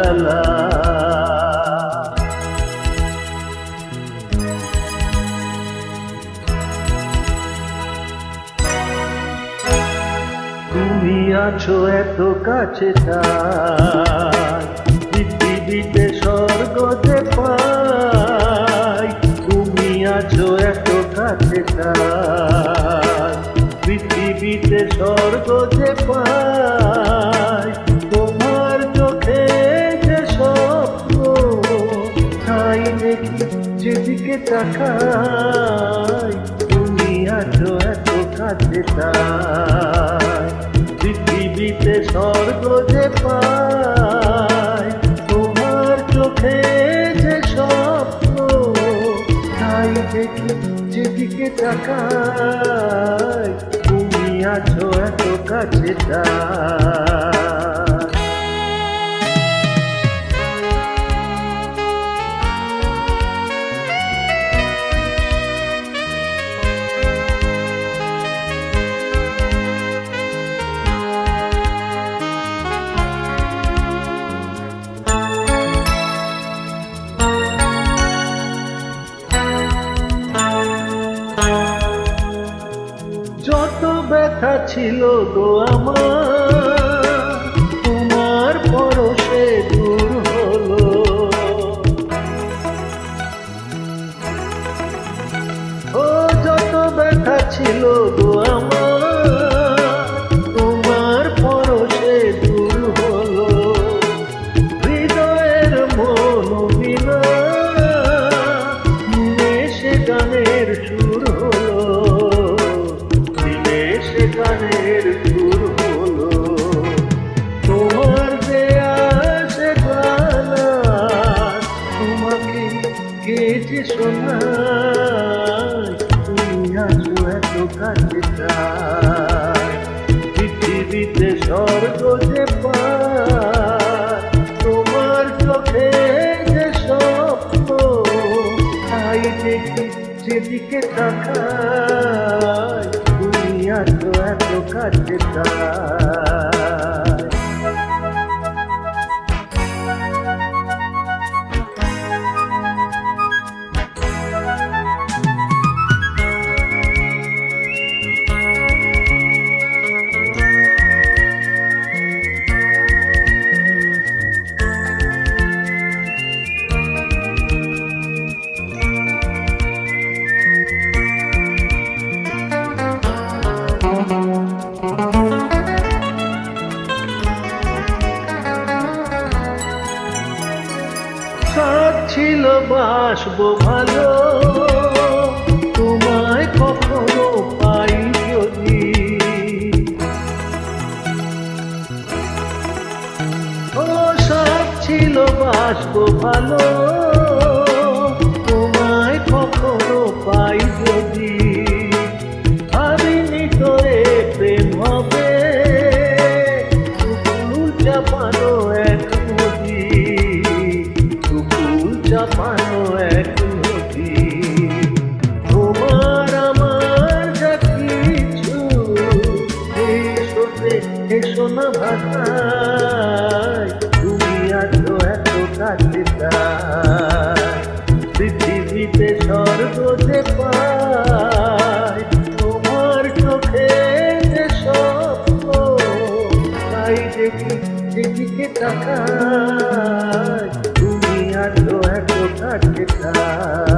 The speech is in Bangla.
বেলা। তুমি আছো এত কাছে তাই পৃথিবীতে স্বর্গ যে পাই। তুমি আছো এত কাছে তাই পৃথিবীতে স্বর্গ যে পাই। তোমার চোখে যে স্বপ্ন তাই দেখি যেদিকে তাকাই। তুমি আছো এত কাছে তাই পৃথিবীতে স্বর্গ যে পাই। তোমার চোখে যে স্বপ্ন তাই দেখি যেদিকে তাকাই। তুমি আছো এত কাছে তাই। যত ব্যথা ছিল গো আমার তোমার পরশে দূর হলো। ও যত ব্যথা ছিল গো আমার তোমার পরশে দূর হলো। হৃদয়ের মন বিনা সে গানের সুর হলো। গানের সুর হলো। তোমার দেয়া সে গানা তোমাকে গেছে শোনায়। তুমি আছো এত কাছে তাই পৃথিবীতে স্বর্গ যে পাই। তোমার চোখে যে স্বপ্ন তাই দেখি যেদিকে তাকাই। তুমি আছো এত কাছে তাই। সাথ ছিল বাসবো ভালো তোমায় কখনো পাই যদি। ও সাথ ছিল বাসবো ভালো তোমায় কখনো পাই যদি। ভাবিনি তোরে প্রেম হবে ফুল চাপানো এক নদী। চাপানো এক নদী। তোমার আমার যা কিছু এসো না ভাষায়। তুমি আছো এত কাছে তাই পৃথিবীতে স্বর্গ যে পাই। তোমার চোখে যে স্বপ্ন তাই দেখি যেদিকে তাকাই। তুমি আছো এত কাছে তাই।